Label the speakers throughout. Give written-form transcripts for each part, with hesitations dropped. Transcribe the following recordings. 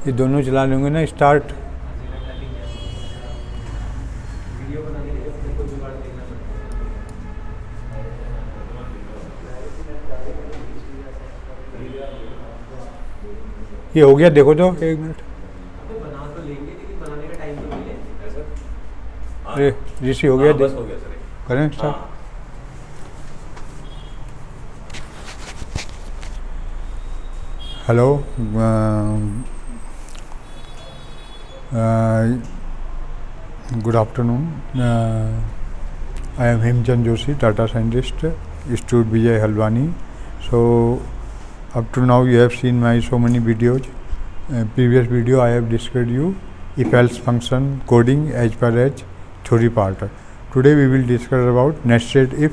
Speaker 1: ये दोनों चला लेंगे ना स्टार्ट। ये हो गया, देखो तो 1 मिनट। अरे ऋषि हो गया,
Speaker 2: बस हो गया सर।
Speaker 1: करें start. Hello, good afternoon. I am Hemchand Joshi, data scientist, Institute Vijay Halwani. So up to now you have seen my so many videos. Previous video I have described you if else function coding as per as theory part. Today we will discuss about nested if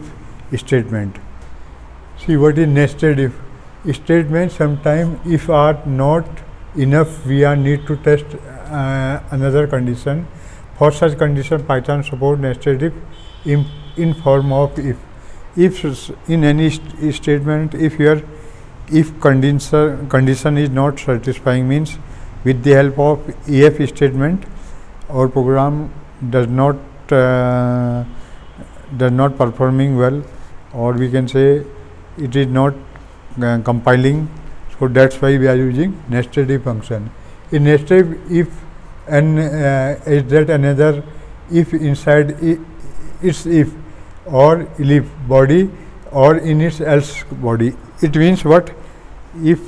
Speaker 1: statement. See, what is nested if? Statement sometimes if are not enough, we are need to test another condition. For such condition, Python support nested if in form of if. If in any statement, if your if condition is not satisfying, means with the help of if statement, our program does not performing well, or we can say it is not compiling. So that's why we are using nested if function. In nested if and is that another if inside its if or elif body or in its else body. It means what? If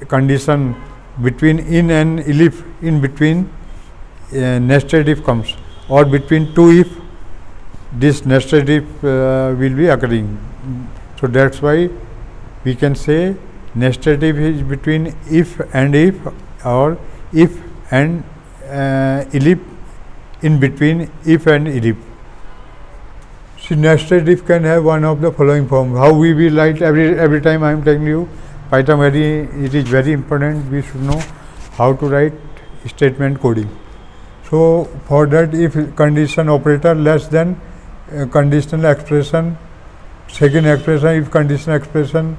Speaker 1: condition between in and elif, in between nested if comes, or between two if, this nested if will be occurring. So that's why we can say nested if is between if and if, or if and elif in between if and elif. See, nested if can have one of the following form. How we will write? Every time I am telling you, Python it is very important. We should know how to write statement coding. So for that, if condition operator less than conditional expression, second expression if conditional expression,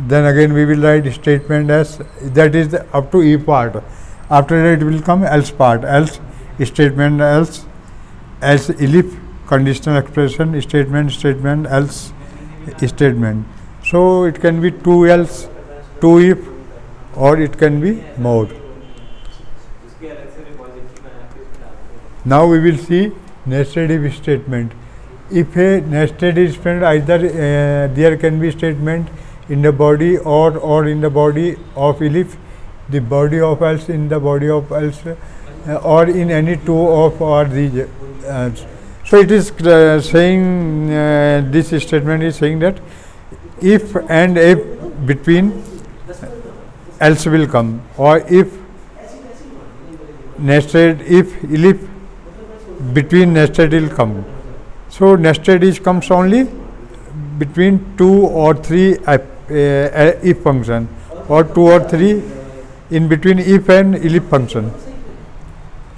Speaker 1: then again we will write statement as, that is up to if part. After that it will come else part, else statement, else as elif conditional expression, statement, else statement. So it can be two else, two if, or it can be more. Now we will see nested if statement. If a nested if statement, either there can be statement in the body or in the body of elif, the body of else, in the body of else, or in any two of or these. So it is saying, this statement is saying that if and if between else will come, or if nested if elif between nested will come. So nested is comes only between two or three if function, or two or three in between if and elif function.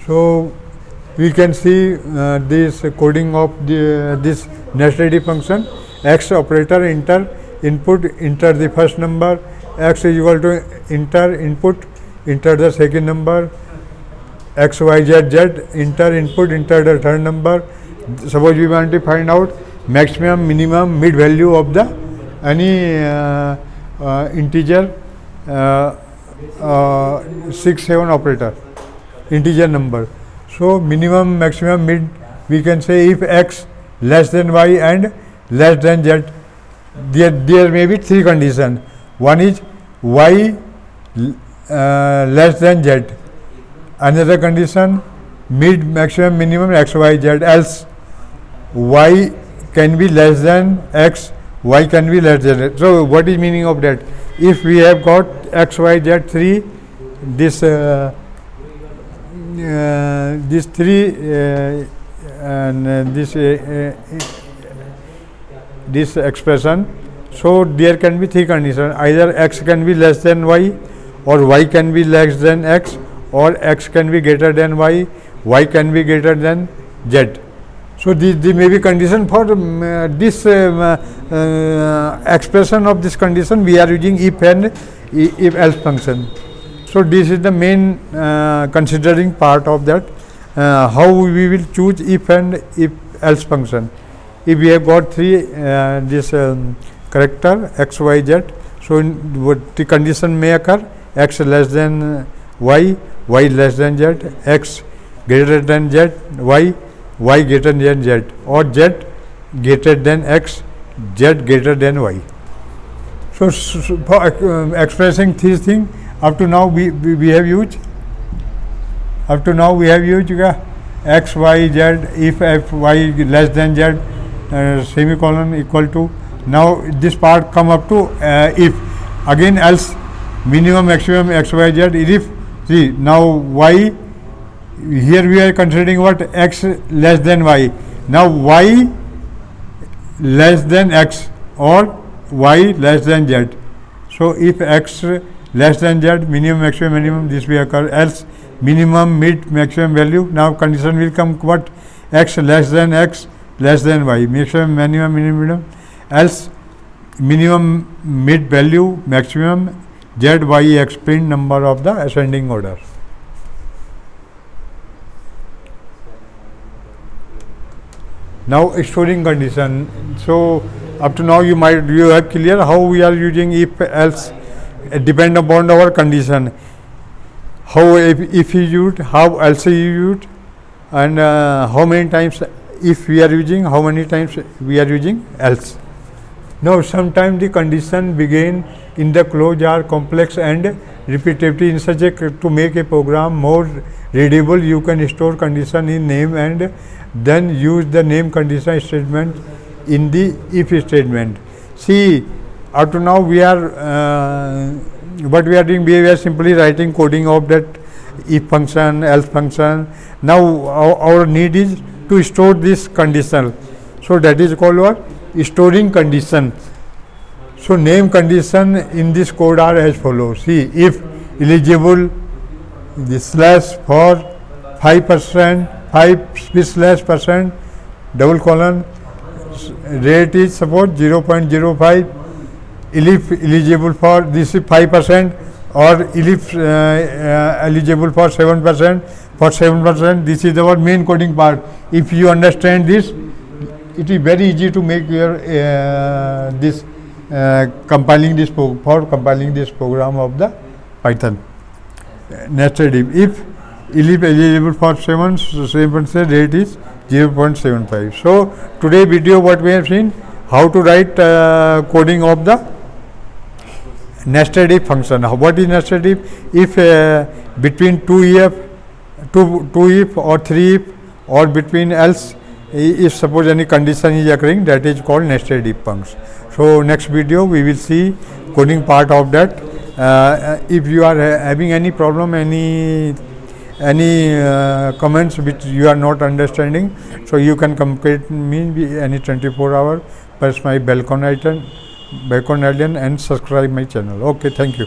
Speaker 1: So we can see this coding of this nested if function. X operator enter input, enter the first number, x is equal to enter input, enter the second number, x y z z, enter input, enter the third number. Suppose we want to find out maximum, minimum, mid value of the any integer 6, 7 operator, integer number. So minimum, maximum, mid, we can say if x less than y and less than z, there may be three conditions. One is y less than z. Another condition, mid, maximum, minimum, x, y, z, else y can be less than x, y can be less than z. So what is meaning of that? If we have got x, y, z, 3, this three and this expression, so there can be three conditions. Either x can be less than y, or y can be less than x, or x can be greater than y, y can be greater than z. So this may be condition for this expression of this condition. We are using if and if else function. So this is the main considering part of that. How we will choose if and if else function. If we have got three this character x, y, z, so what the condition may occur: x less than y, y less than z, x greater than z, y greater than z, or z greater than x, z greater than y. So, for expressing this thing, up to now we have used x, y, z, if f, y less than z, semicolon equal to. Now this part come up to if, again else, minimum maximum x, y, z, if. See, now y, here we are considering what? X less than y. Now y less than x or y less than z. So if x less than z, minimum maximum this will occur, else minimum mid maximum value. Now condition will come what? X less than x less than y, maximum minimum, else minimum mid value maximum z, y, x, print number of the ascending order. Now storing condition. So up to now you have clear how we are using if else, depend upon our condition. How if you use, how else you use, and how many times if we are using, how many times we are using else. Now sometimes the condition begin in the clause are complex and repetitive. In such a to make a program more readable, you can store condition in name and then use the name condition statement in the if statement. See, up to now we are what we are doing, we are simply writing coding of that if function, else function. Now our need is to store this condition. So that is called what? Storing condition. So name condition in this code are as follows. See, if eligible, the slash for 5%, 5 slash percent, double colon, rate is suppose 0.05, if eligible for this is 5%, or if eligible for 7%, for 7%, this is our main coding part. If you understand this, it is very easy to make your this compiling this program of the Python. Nested if eligible for 7%, rate is 0.75. So today video what we have seen, how to write coding of the nested if function. What is nested if? If between two if or three if, or between else, if suppose any condition is occurring, that is called nested if function. So next video we will see coding part of that. If you are having any problem, any comments which you are not understanding, so you can communicate me any 24 hours. Press my bell icon and subscribe my channel. Okay, thank you.